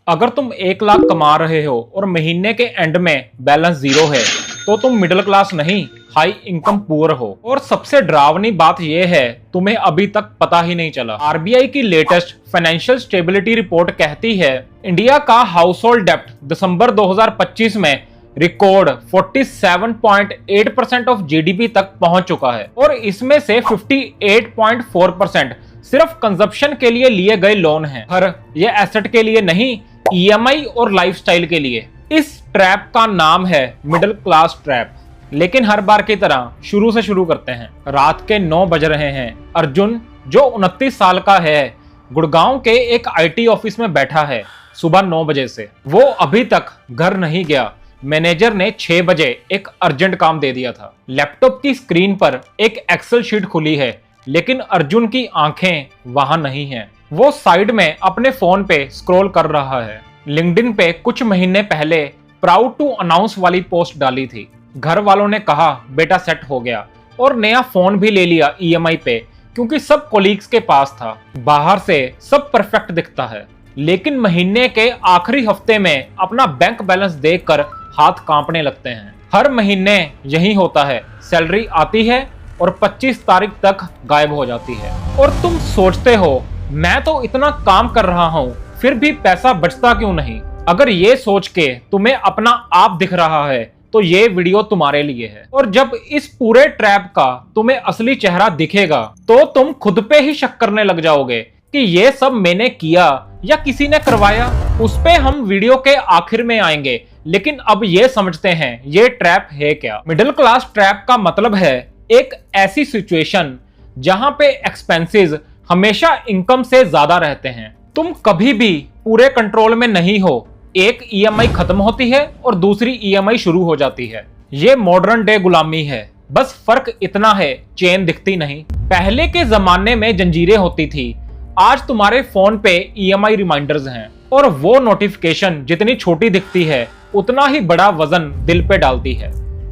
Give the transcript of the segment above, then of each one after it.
अगर तुम 1 लाख कमा रहे हो और महीने के एंड में बैलेंस जीरो है तो तुम मिडिल क्लास नहीं, हाई इनकम पुअर हो। और सबसे डरावनी बात यह है, तुम्हें अभी तक पता ही नहीं चला। आरबीआई की लेटेस्ट फाइनेंशियल स्टेबिलिटी रिपोर्ट कहती है इंडिया का हाउस होल्ड डेप्ट दिसंबर 2025 में रिकॉर्ड 47.8% ऑफ जीडीपी तक पहुंच चुका है और इसमें से 58.4% सिर्फ कंजप्शन के लिए लिए गए लोन हैं। हर ये एसेट के लिए नहीं, ईएमआई और लाइफस्टाइल के लिए। इस ट्रैप का नाम है मिडिल क्लास ट्रैप। लेकिन हर बार की तरह शुरू से शुरू करते हैं। रात के 9 बज रहे हैं। अर्जुन जो 29 साल का है, गुड़गांव के एक आईटी ऑफिस में बैठा है। सुबह 9 बजे से वो अभी तक घर नहीं गया। मैनेजर ने 6 बजे एक अर्जेंट काम दे दिया था। लैपटॉप की स्क्रीन पर एक एक्सेल शीट खुली है, लेकिन अर्जुन की आंखें वहां नहीं हैं। वो साइड में अपने फोन पे स्क्रॉल कर रहा है। लिंक्डइन पे कुछ महीने पहले प्राउड टू अनाउंस वाली पोस्ट डाली थी। घर वालों ने कहा बेटा सेट हो गया और नया फोन भी ले लिया ईएमआई पे, क्योंकि सब कोलीग्स के पास था। बाहर से सब परफेक्ट दिखता है, लेकिन महीने के आखिरी हफ्ते में अपना बैंक बैलेंस देखकर हाथ कांपने लगते हैं। हर महीने यही होता है, सैलरी आती है और 25 तारीख तक गायब हो जाती है। और तुम सोचते हो मैं तो इतना काम कर रहा हूँ, फिर भी पैसा बचता क्यों नहीं। अगर ये सोच के तुम्हें अपना आप दिख रहा है तो ये वीडियो तुम्हारे लिए है। और जब इस पूरे ट्रैप का तुम्हें असली चेहरा दिखेगा तो तुम खुद पे ही शक करने लग जाओगे कि ये सब मैंने किया या किसी ने करवाया। उस पे हम वीडियो के आखिर में आएंगे, लेकिन अब ये समझते हैं ये ट्रैप है क्या। मिडिल क्लास ट्रैप का मतलब है एक ऐसी सिचुएशन जहां पे एक्सपेंसेस हमेशा इनकम से ज्यादा रहते हैं। तुम कभी भी पूरे कंट्रोल में नहीं हो। एक ईएमआई खत्म होती है और दूसरी ईएमआई शुरू हो जाती है। ये मॉडर्न डे गुलामी है। बस फर्क इतना है, चेन दिखती नहीं। पहले के जमाने में जंजीरें होती थी, आज तुम्हारे फोन पे ईएमआई रिमाइंडर्स हैं। और वो नोटिफिकेशन जितनी छोटी दिखती है उतना ही बड़ा वजन दिल पे डालती है।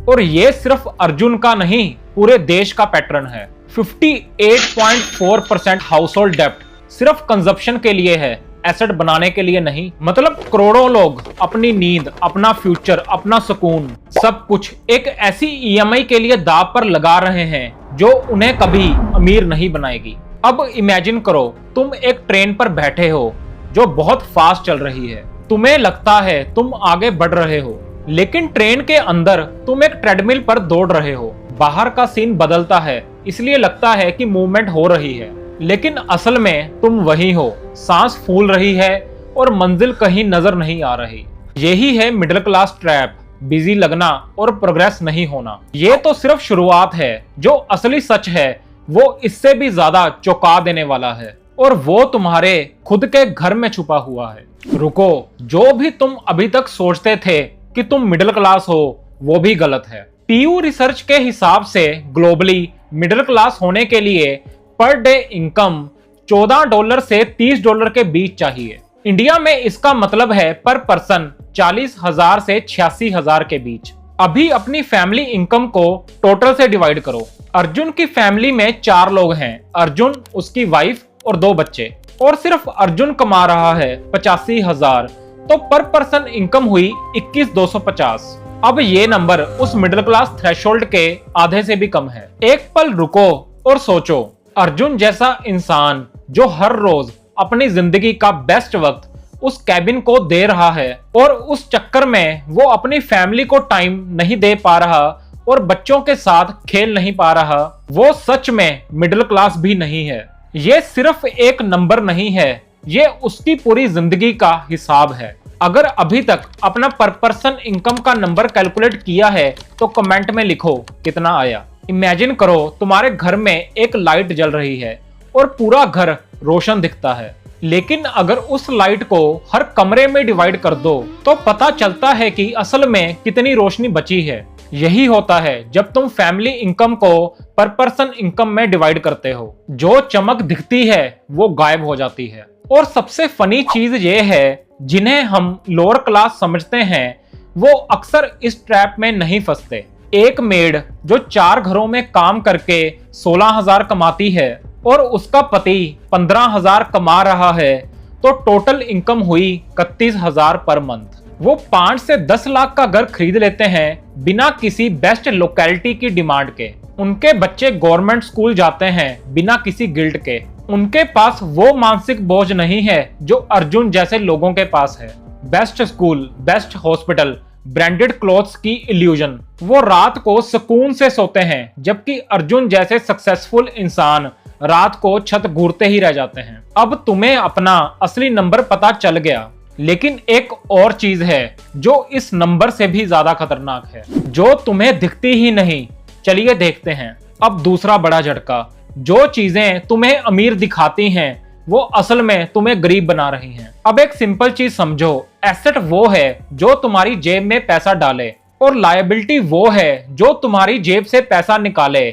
और ये सिर्फ अर्जुन का नहीं, पूरे देश का पैटर्न है। 58.4% हाउस होल्ड डेप्ट सिर्फ कंजप्शन के लिए है, एसेट बनाने के लिए नहीं। मतलब करोड़ों लोग अपनी नींद, अपना फ्यूचर, अपना सुकून, सब कुछ एक ऐसी ईएमआई के लिए दांव पर लगा रहे हैं जो उन्हें कभी अमीर नहीं बनाएगी। अब इमेजिन करो तुम एक ट्रेन पर बैठे हो जो बहुत फास्ट चल रही है। तुम्हें लगता है तुम आगे बढ़ रहे हो, लेकिन ट्रेन के अंदर तुम एक ट्रेडमिल पर दौड़ रहे हो। बाहर का सीन बदलता है, इसलिए लगता है कि मूवमेंट हो रही है, लेकिन असल में तुम वही हो। सांस फूल रही है और मंजिल कहीं नजर नहीं आ रही। यही है मिडिल क्लास ट्रैप, बिजी लगना और प्रोग्रेस नहीं होना। ये तो सिर्फ शुरुआत है, जो असली सच है वो इससे भी ज्यादा चौंका देने वाला है। और वो तुम्हारे खुद के घर में छुपा हुआ है। रुको, जो भी तुम अभी तक सोचते थे कि तुम मिडिल क्लास हो, वो भी गलत है। पीयू रिसर्च के हिसाब से ग्लोबली मिडिल क्लास होने के लिए पर डे इनकम $14 से $30 के बीच चाहिए। इंडिया में इसका मतलब है पर पर्सन 40,000 से 86,000 के बीच। अभी अपनी फैमिली इनकम को टोटल से डिवाइड करो। अर्जुन की फैमिली में 4 लोग हैं, अर्जुन, उसकी वाइफ और 2 बच्चे। और सिर्फ अर्जुन कमा रहा है 85,000, तो पर पर्सन इनकम हुई 21,250। अब ये नंबर उस मिडिल क्लास थ्रेशोल्ड के आधे से भी कम है। एक पल रुको और सोचो, अर्जुन जैसा इंसान जो हर रोज अपनी जिंदगी का बेस्ट वक्त उस कैबिन को दे रहा है और उस चक्कर में वो अपनी फैमिली को टाइम नहीं दे पा रहा और बच्चों के साथ खेल नहीं पा रहा, वो सच में मिडिल क्लास भी नहीं है। ये सिर्फ एक नंबर नहीं है, ये उसकी पूरी जिंदगी का हिसाब है। अगर अभी तक अपना पर पर्सन इनकम का नंबर कैलकुलेट किया है तो कमेंट में लिखो कितना आया। इमेजिन करो तुम्हारे घर में एक लाइट जल रही है और पूरा घर रोशन दिखता है, लेकिन अगर उस लाइट को हर कमरे में डिवाइड कर दो तो पता चलता है कि असल में कितनी रोशनी बची है। यही होता है जब तुम फैमिली इनकम को पर पर्सन इनकम में डिवाइड करते हो। जो चमक दिखती है वो गायब हो जाती है। और सबसे फनी चीज ये है, जिन्हें हम लोअर क्लास समझते हैं वो अक्सर इस ट्रैप में नहीं फंसते। एक मेड जो 4 घरों में काम करके 16,000 कमाती है और उसका पति 15,000 कमा रहा है, तो टोटल इनकम हुई 31,000 पर मंथ। वो 5 से 10 लाख का घर खरीद लेते हैं बिना किसी बेस्ट लोकेलिटी की डिमांड के। उनके बच्चे गवर्नमेंट स्कूल जाते हैं बिना किसी गिल्ट के। उनके पास वो मानसिक बोझ नहीं है जो अर्जुन जैसे लोगों के पास है। Best school, best hospital, branded clothes की इल्यूजन। वो रात को सुकून से सोते हैं, जबकि अर्जुन जैसे सक्सेसफुल इंसान रात को छत घूरते ही रह जाते हैं। अब तुम्हें अपना असली नंबर पता चल गया, लेकिन एक और चीज है जो इस नंबर से भी ज्यादा खतरनाक है, जो तुम्हें दिखती ही नहीं। चलिए देखते हैं। अब दूसरा बड़ा झटका, जो चीजें तुम्हें अमीर दिखाती हैं वो असल में तुम्हें गरीब बना रही हैं। अब एक सिंपल चीज समझो, एसेट वो है जो तुम्हारी जेब में पैसा डाले, और लायबिलिटी वो है जो तुम्हारी जेब से पैसा निकाले,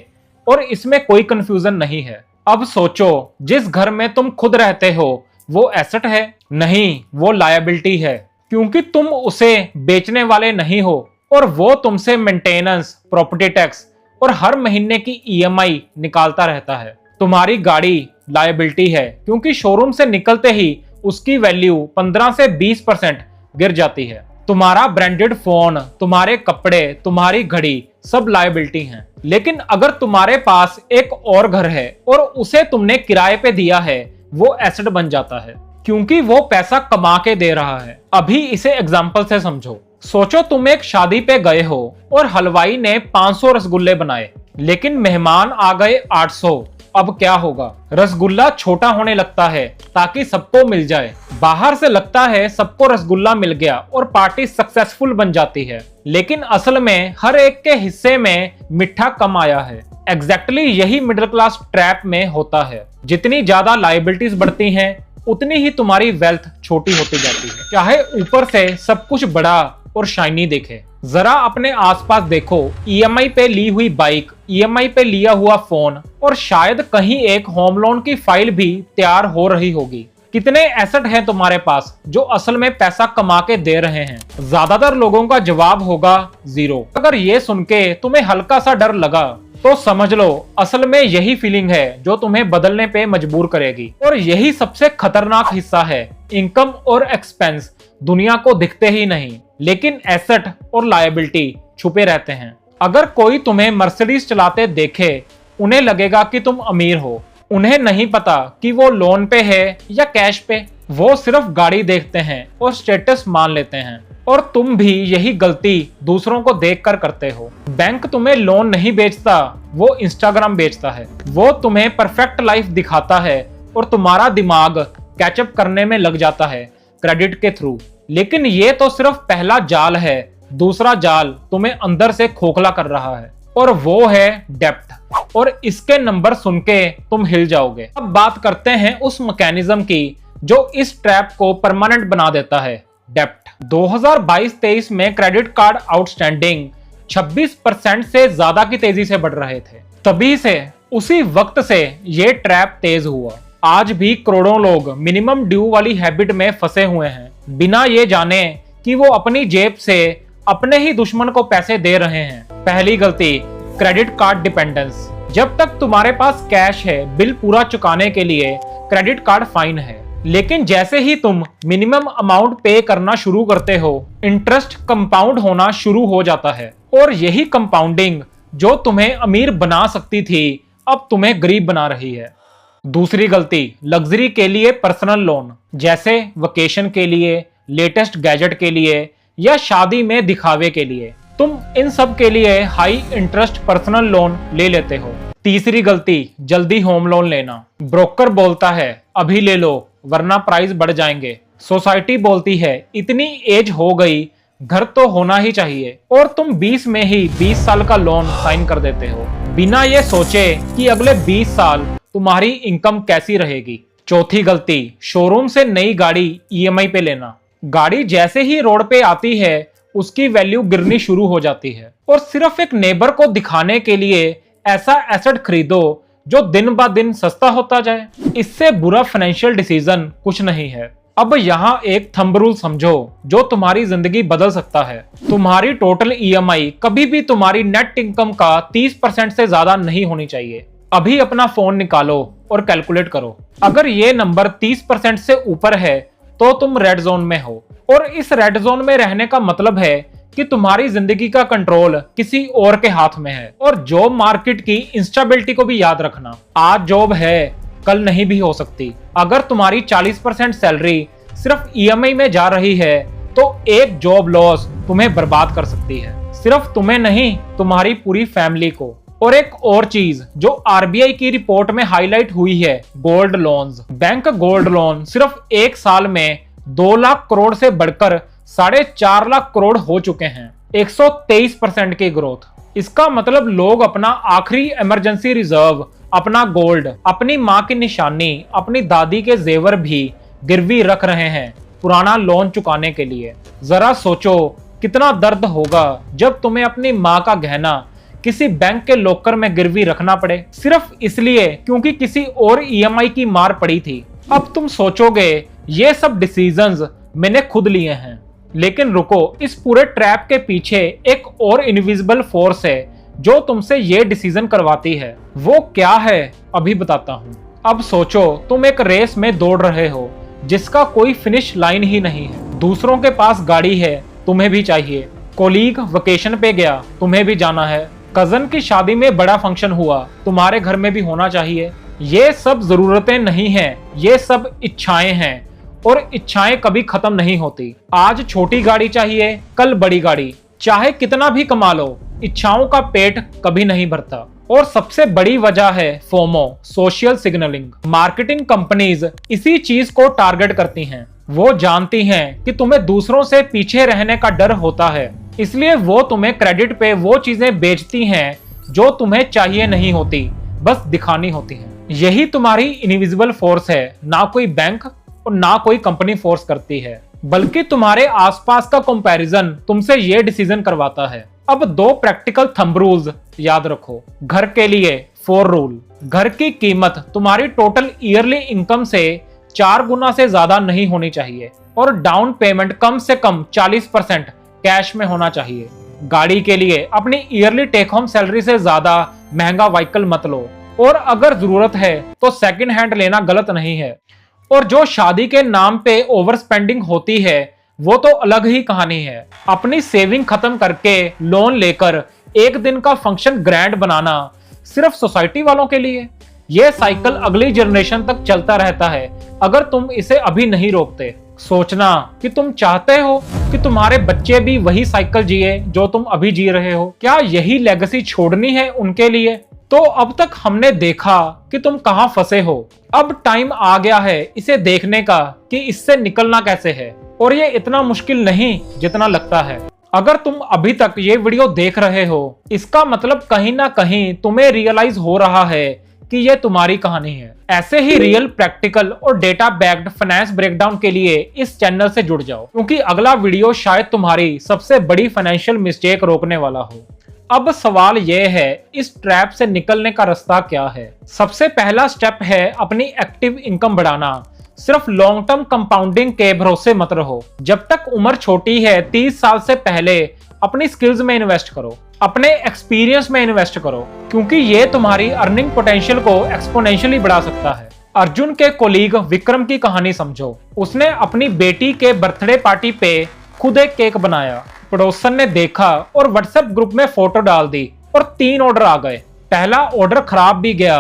और इसमें कोई कंफ्यूजन नहीं है। अब सोचो, जिस घर में तुम खुद रहते हो वो एसेट है? नहीं, वो लायबिलिटी है, क्योंकि तुम उसे बेचने वाले नहीं हो, और वो तुमसे मेंटेनेंस, प्रॉपर्टी टैक्स और हर महीने की ईएमआई निकालता रहता है। तुम्हारी गाड़ी लायबिलिटी है, क्योंकि शोरूम से निकलते ही उसकी वैल्यू 15 से 20% गिर जाती है। तुम्हारा ब्रांडेड फोन, तुम्हारे कपड़े, तुम्हारी घड़ी सब लायबिलिटी हैं। लेकिन अगर तुम्हारे पास एक और घर है और उसे तुमने किराए पे दिया है, वो एसेट बन जाता है, क्योंकि वो पैसा कमा के दे रहा है। अभी इसे एग्जांपल से समझो। सोचो तुम एक शादी पे गए हो और हलवाई ने 500 रसगुल्ले बनाए, लेकिन मेहमान आ गए 800। अब क्या होगा? रसगुल्ला छोटा होने लगता है ताकि सबको मिल जाए। बाहर से लगता है सबको रसगुल्ला मिल गया और पार्टी सक्सेसफुल बन जाती है, लेकिन असल में हर एक के हिस्से में मिठा कम आया है। एग्जैक्टली यही मिडिल क्लास ट्रैप में होता है। जितनी ज्यादा लायबिलिटीज बढ़ती हैं, उतनी ही तुम्हारी वेल्थ छोटी होती जाती है। चाहे ऊपर से सब कुछ बड़ा और शाइनी दिखे, जरा अपने आसपास देखो। ईएमआई पे ली हुई बाइक, ईएमआई पे लिया हुआ फोन, और शायद कहीं एक होम लोन की फाइल भी तैयार हो रही होगी। कितने एसेट हैं तुम्हारे पास जो असल में पैसा कमा के दे रहे हैं? ज्यादातर लोगों का जवाब होगा 0। अगर ये सुन के तुम्हें हल्का सा डर लगा तो समझ लो, असल में यही फीलिंग है जो तुम्हें बदलने पे मजबूर करेगी। और यही सबसे खतरनाक हिस्सा है। इनकम और एक्सपेंस दुनिया को दिखते ही नहीं, लेकिन एसेट और लायबिलिटी छुपे रहते हैं। अगर कोई तुम्हें मर्सिडीज चलाते देखे, उन्हें लगेगा कि तुम अमीर हो। उन्हें नहीं पता कि वो लोन पे है या कैश पे। वो सिर्फ गाड़ी देखते हैं और स्टेटस मान लेते हैं। और तुम भी यही गलती दूसरों को देखकर करते हो। बैंक तुम्हें लोन नहीं बेचता, वो इंस्टाग्राम बेचता है। वो तुम्हें परफेक्ट लाइफ दिखाता है और तुम्हारा दिमाग कैचअप करने में लग जाता है क्रेडिट के थ्रू। लेकिन ये तो सिर्फ पहला जाल है। दूसरा जाल तुम्हें अंदर से खोखला कर रहा है, और वो है डेप्ट। और इसके नंबर सुन के तुम हिल जाओगे। अब बात करते हैं उस मैकेनिज्म की जो इस ट्रैप को परमानेंट बना देता है, डेप्ट। 2022-23 में क्रेडिट कार्ड आउटस्टैंडिंग 26% से ज्यादा की तेजी से बढ़ रहे थे। तभी से, उसी वक्त से ये ट्रैप तेज हुआ। आज भी करोड़ों लोग मिनिमम ड्यू वाली हैबिट में फंसे हुए हैं, बिना ये जाने कि वो अपनी जेब से अपने ही दुश्मन को पैसे दे रहे हैं। पहली गलती, क्रेडिट कार्ड डिपेंडेंस। जब तक तुम्हारे पास कैश है, बिल पूरा चुकाने के लिए क्रेडिट कार्ड फाइन है। लेकिन जैसे ही तुम मिनिमम अमाउंट पे करना शुरू करते हो, इंटरेस्ट कंपाउंड होना शुरू हो जाता है। और यही कंपाउंडिंग जो तुम्हें अमीर बना सकती थी, अब तुम्हें गरीब बना रही है। दूसरी गलती, लग्जरी के लिए पर्सनल लोन, जैसे वेकेशन के लिए, लेटेस्ट गैजेट के लिए या शादी में दिखावे के लिए। तुम इन सब के लिए हाई इंटरेस्ट पर्सनल लोन ले लेते हो। तीसरी गलती, जल्दी होम लोन लेना। ब्रोकर बोलता है अभी ले लो वरना प्राइस बढ़ जाएंगे। सोसाइटी बोलती है इतनी एज हो गई, घर तो होना ही चाहिए, और तुम 20 में ही 20 साल का लोन साइन कर देते हो, बिना ये सोचे कि अगले 20 साल तुम्हारी इनकम कैसी रहेगी। चौथी गलती, शोरूम से नई गाड़ी ईएमआई पे लेना। गाड़ी जैसे ही रोड पे आती है, उसकी वैल्यू गिरनी शुरू हो जाती है, और सिर्फ एक नेबर को दिखाने के लिए ऐसा एसेट खरीदो जो दिन ब दिन सस्ता होता जाए। इससे बुरा फाइनेंशियल डिसीजन कुछ नहीं है। अब यहाँ एक थंब रूल समझो जो तुम्हारी जिंदगी बदल सकता है। तुम्हारी टोटल ईएमआई कभी भी तुम्हारी नेट इनकम का 30% से ज्यादा नहीं होनी चाहिए। अभी अपना फोन निकालो और कैलकुलेट करो। अगर ये नंबर 30% से ऊपर है तो तुम रेड जोन में हो, और इस रेड जोन में रहने का मतलब है कि तुम्हारी जिंदगी का कंट्रोल किसी और के हाथ में है। और जॉब मार्केट की इंस्टेबिलिटी को भी याद रखना, आज जॉब है कल नहीं भी हो सकती। अगर तुम्हारी 40% सैलरी सिर्फ ईएमआई में जा रही है तो एक जॉब लॉस तुम्हें बर्बाद कर सकती है, सिर्फ तुम्हें नहीं तुम्हारी पूरी फैमिली को। और एक और चीज जो आरबीआई की रिपोर्ट में हाईलाइट हुई है, gold loans. Bank gold loan सिर्फ एक साल में 2 लाख करोड़ से बढ़कर 4.5 लाख करोड़ हो चुके हैं, 123% की ग्रोथ। इसका मतलब लोग अपना आखिरी इमरजेंसी रिजर्व, अपना गोल्ड, अपनी माँ की निशानी, अपनी दादी के जेवर भी गिरवी रख रहे हैं पुराना लोन चुकाने के लिए। जरा सोचो कितना दर्द होगा जब तुम्हें अपनी माँ का गहना किसी बैंक के लॉकर में गिरवी रखना पड़े, सिर्फ इसलिए क्योंकि किसी और ईएमआई की मार पड़ी थी। अब तुम सोचोगे ये सब डिसीजंस मैंने खुद लिए हैं, लेकिन रुको, इस पूरे ट्रैप के पीछे एक और इनविजिबल फोर्स है जो तुमसे ये डिसीजन करवाती है। वो क्या है अभी बताता हूँ। अब सोचो तुम एक रेस में दौड़ रहे हो जिसका कोई फिनिश लाइन ही नहीं है। दूसरों के पास गाड़ी है, तुम्हें भी चाहिए। कोलीग वेकेशन पे गया, तुम्हें भी जाना है। कजन की शादी में बड़ा फंक्शन हुआ, तुम्हारे घर में भी होना चाहिए। ये सब जरूरतें नहीं हैं, ये सब इच्छाएं हैं, और इच्छाएं कभी खत्म नहीं होती। आज छोटी गाड़ी चाहिए, कल बड़ी गाड़ी। चाहे कितना भी कमा लो, इच्छाओं का पेट कभी नहीं भरता। और सबसे बड़ी वजह है FOMO, social signalling. Marketing companies इसी चीज को टारगेट करती हैं। वो जानती हैं कि तुम्हें दूसरों से पीछे रहने का डर होता है, इसलिए वो तुम्हें क्रेडिट पे वो चीजें बेचती हैं जो तुम्हें चाहिए नहीं होती, बस दिखानी होती हैं। यही तुम्हारी इनविजिबल फोर्स है, ना कोई बैंक और ना कोई कंपनी फोर्स करती है, बल्कि तुम्हारे आसपास का कंपैरिजन तुमसे ये डिसीजन करवाता है। अब 2 प्रैक्टिकल थंब रूल्स याद रखो। घर के लिए 4 रूल। घर की कीमत तुम्हारी टोटल ईयरली इनकम से 4 गुना से ज्यादा नहीं होनी चाहिए, और डाउन पेमेंट कम से कम 40% कैश में होना चाहिए। गाड़ी के लिए अपनी ईयरली टेक होम सैलरी से ज्यादा महंगा व्हीकल मत लो, और अगर जरूरत है तो सेकंड हैंड लेना गलत नहीं है। और जो शादी के नाम पे ओवर स्पेंडिंग होती है वो तो अलग ही कहानी है। अपनी सेविंग खत्म करके लोन लेकर एक दिन का फंक्शन ग्रैंड बनाना सिर्फ सोसाइटी वालों के लिए, यह साइकिल अगली जनरेशन तक चलता रहता है अगर तुम इसे अभी नहीं रोकते। सोचना कि तुम चाहते हो कि तुम्हारे बच्चे भी वही साइकिल जिए जो तुम अभी जी रहे हो। क्या यही लेगेसी छोड़नी है उनके लिए? तो अब तक हमने देखा कि तुम कहां फंसे हो, अब टाइम आ गया है इसे देखने का कि इससे निकलना कैसे है। और ये इतना मुश्किल नहीं जितना लगता है। अगर तुम अभी तक ये वीडियो देख रहे हो, इसका मतलब कहीं ना कहीं तुम्हें रियलाइज हो रहा है कि ये तुम्हारी कहानी है। ऐसे ही रियल, प्रैक्टिकल और डेटा बैक्ड फाइनेंस ब्रेकडाउन के लिए इस चैनल से जुड़ जाओ, क्योंकि अगला वीडियो शायद तुम्हारी सबसे बड़ी फाइनेंशियल मिस्टेक रोकने वाला हो। अब सवाल यह है, इस ट्रैप से निकलने का रास्ता क्या है? सबसे पहला स्टेप है अपनी एक्टिव इनकम बढ़ाना। सिर्फ लॉन्ग टर्म कंपाउंडिंग के भरोसे मत रहो। जब तक उम्र छोटी है, 30 साल से पहले अपनी स्किल्स में इन्वेस्ट करो, अपने एक्सपीरियंस में इन्वेस्ट करो, क्योंकि ये तुम्हारी अर्निंग पोटेंशियल को एक्सपोनेंशियली बढ़ा सकता है। अर्जुन के कोलीग विक्रम की कहानी समझो। उसने अपनी बेटी के बर्थडे पार्टी पे खुद एक केक बनाया। पड़ोसन ने देखा और व्हाट्सएप ग्रुप में फोटो डाल दी और 3 ऑर्डर आ गए। पहला ऑर्डर खराब भी गया,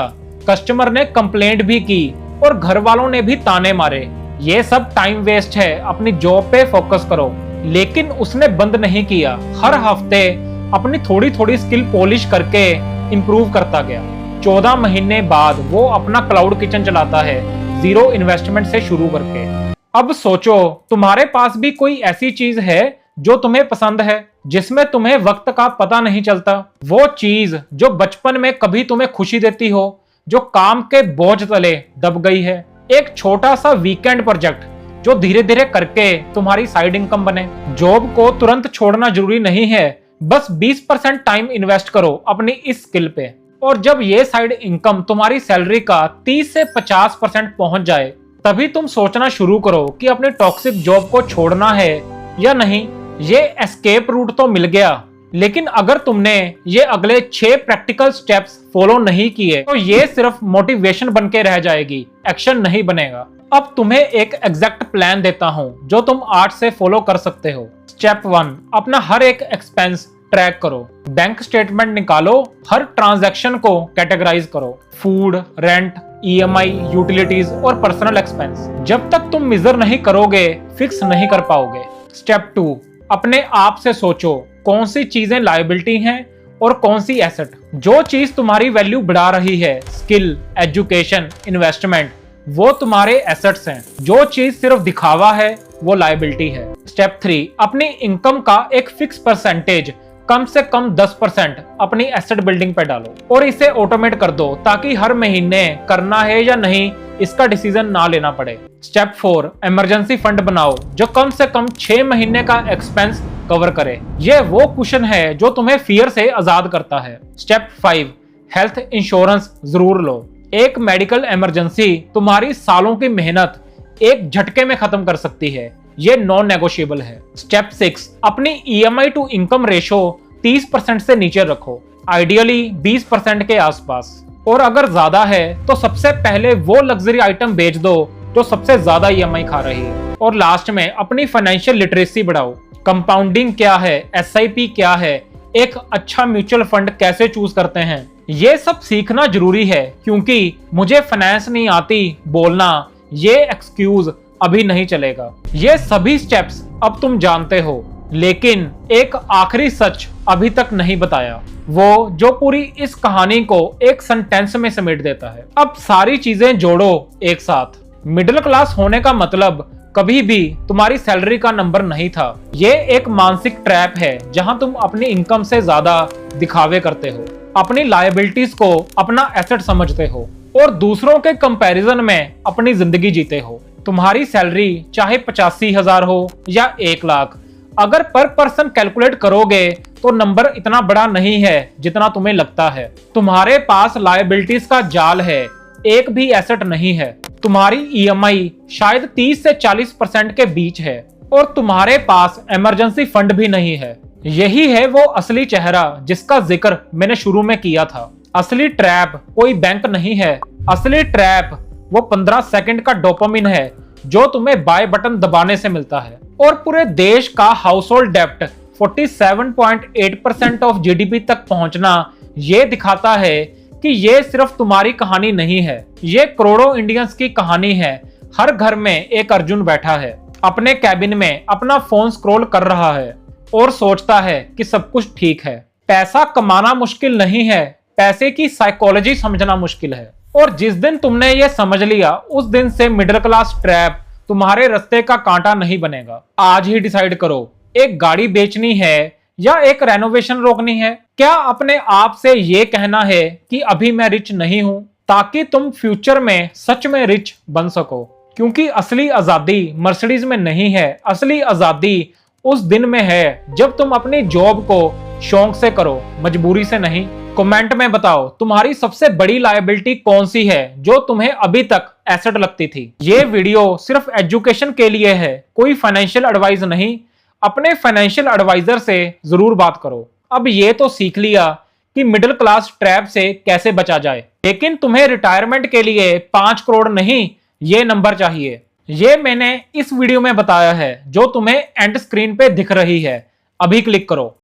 कस्टमर ने कंप्लेंट भी की और घर वालों ने भी ताने मारे। ये सब टाइम वेस्ट है, अपनी जॉब पे फोकस करो। लेकिन उसने बंद नहीं किया, हर हफ्ते अपनी थोड़ी थोड़ी स्किल पॉलिश करके इंप्रूव करता गया। 14 महीने बाद वो अपना क्लाउड किचन चलाता है, 0 इन्वेस्टमेंट से शुरू करके। अब सोचो तुम्हारे पास भी कोई ऐसी चीज है जो तुम्हें पसंद है, जिसमें तुम्हें वक्त का पता नहीं चलता। वो चीज जो बचपन में कभी तुम्हें खुशी देती हो, जो काम के बोझ तले दब गई है। एक छोटा सा वीकेंड प्रोजेक्ट जो धीरे धीरे करके तुम्हारी साइड इनकम बने। जॉब को तुरंत छोड़ना जरूरी नहीं है, बस 20% टाइम इन्वेस्ट करो अपनी इस स्किल पे। और जब ये साइड इनकम तुम्हारी सैलरी का 30 से 50% पहुंच जाए, तभी तुम सोचना शुरू करो कि अपने टॉक्सिक जॉब को छोड़ना है या नहीं। ये एस्केप रूट तो मिल गया, लेकिन अगर तुमने ये अगले 6 प्रैक्टिकल स्टेप्स फॉलो नहीं किए तो ये सिर्फ मोटिवेशन बन के रह जाएगी, एक्शन नहीं बनेगा। अब तुम्हें एक एग्जैक्ट प्लान देता हूं जो तुम आज से फॉलो कर सकते हो। स्टेप 1, अपना हर एक एक्सपेंस ट्रैक करो। बैंक स्टेटमेंट निकालो, हर ट्रांजैक्शन को कैटेगराइज करो, फूड, रेंट, ईएमआई, यूटिलिटीज और पर्सनल एक्सपेंस। जब तक तुम मेजर नहीं करोगे फिक्स नहीं कर पाओगे। स्टेप 2, अपने आप से सोचो कौन सी चीजें लायबिलिटी हैं और कौन सी एसेट। जो चीज तुम्हारी वैल्यू बढ़ा रही है, स्किल, एजुकेशन, इन्वेस्टमेंट, वो तुम्हारे एसेट्स हैं। जो चीज सिर्फ दिखावा है वो लायबिलिटी है। स्टेप 3, अपनी इनकम का एक फिक्स परसेंटेज, कम से कम 10% अपनी एसेट बिल्डिंग पे डालो और इसे ऑटोमेट कर दो ताकि हर महीने करना है या नहीं इसका डिसीजन ना लेना पड़े। स्टेप 4, इमरजेंसी फंड बनाओ जो कम से कम 6 महीने का एक्सपेंस कवर करे। ये वो कुशन है जो तुम्हें फियर से आजाद करता है। स्टेप 5, हेल्थ इंश्योरेंस जरूर लो। एक मेडिकल इमरजेंसी तुम्हारी सालों की मेहनत एक झटके में खत्म कर सकती है, ये नॉन नेगोशिएबल है। स्टेप 6, अपनी ईएमआई टू इनकम रेशो 30% से नीचे रखो, आइडियली 20% के आसपास, और अगर ज्यादा है तो सबसे पहले वो लग्जरी आइटम बेच दो जो सबसे ज्यादा ईएमआई खा रही है। और लास्ट में अपनी फाइनेंशियल लिटरेसी बढ़ाओ। कंपाउंडिंग क्या है, एसआईपी क्या है, एक अच्छा म्यूचुअल फंड कैसे चूज करते हैं, ये सब सीखना जरूरी है, क्योंकि मुझे फाइनेंस नहीं आती बोलना ये एक्सक्यूज अभी नहीं चलेगा। ये सभी स्टेप्स अब तुम जानते हो, लेकिन एक आखिरी सच अभी तक नहीं बताया, वो जो पूरी इस कहानी को एक सेंटेंस में समेट देता है। अब सारी चीजें जोड़ो एक साथ। मिडिल क्लास होने का मतलब कभी भी तुम्हारी सैलरी का नंबर नहीं था। ये एक मानसिक ट्रैप है जहां तुम अपनी इनकम से ज्यादा दिखावे करते हो, अपनी लायबिलिटीज को अपना एसेट समझते हो और दूसरों के कंपैरिजन में अपनी जिंदगी जीते हो। तुम्हारी सैलरी चाहे 85,000 हो या 1 लाख, अगर पर पर्सन कैलकुलेट करोगे तो नंबर इतना बड़ा नहीं है जितना तुम्हें लगता है। तुम्हारे पास लायबिलिटीज का जाल है, एक भी एसेट नहीं है। तुम्हारी ईएमआई शायद 30 से 40% के बीच है और तुम्हारे पास इमरजेंसी फंड भी नहीं है। यही है वो असली चेहरा जिसका जिक्र मैंने शुरू में किया था। असली ट्रैप कोई बैंक नहीं है, असली ट्रैप वो 15 सेकंड का डोपामिन है जो तुम्हें बाय बटन दबाने से मिलता है। और पूरे देश का हाउस होल्ड डेप्ट 47.8% ऑफ जीडीपी तक पहुंचना ये दिखाता है कि ये सिर्फ तुम्हारी कहानी नहीं है, ये करोड़ों इंडियंस की कहानी है। हर घर में एक अर्जुन बैठा है, अपने कैबिन में अपना फोन स्क्रॉल कर रहा है और सोचता है कि सब कुछ ठीक है। पैसा कमाना मुश्किल नहीं है, पैसे की साइकोलॉजी समझना मुश्किल है। और जिस दिन तुमने ये समझ लिया उस दिन से मिडिल क्लास ट्रैप तुम्हारे रास्ते का कांटा नहीं बनेगा। आज ही डिसाइड करो, एक गाड़ी बेचनी है या एक रेनोवेशन रोकनी है। क्या अपने आप से ये कहना है कि अभी मैं रिच नहीं हूं, ताकि तुम फ्यूचर में सच में रिच बन सको। क्योंकि असली आजादी मर्सिडीज में नहीं है, असली आजादी उस दिन में है जब तुम अपनी जॉब को शौक से करो, मजबूरी से नहीं। कमेंट में बताओ तुम्हारी सबसे बड़ी लायबिलिटी कौन सी है जो तुम्हें अभी तक एसेट लगती थी। ये वीडियो सिर्फ एजुकेशन के लिए है, कोई फाइनेंशियल एडवाइस नहीं। अपने फाइनेंशियल एडवाइजर से जरूर बात करो। अब ये तो सीख लिया कि मिडिल क्लास ट्रैप से कैसे बचा जाए, लेकिन तुम्हें रिटायरमेंट के लिए 5 करोड़ नहीं, ये नंबर चाहिए। ये मैंने इस वीडियो में बताया है जो तुम्हें एंड स्क्रीन पे दिख रही है। अभी क्लिक करो।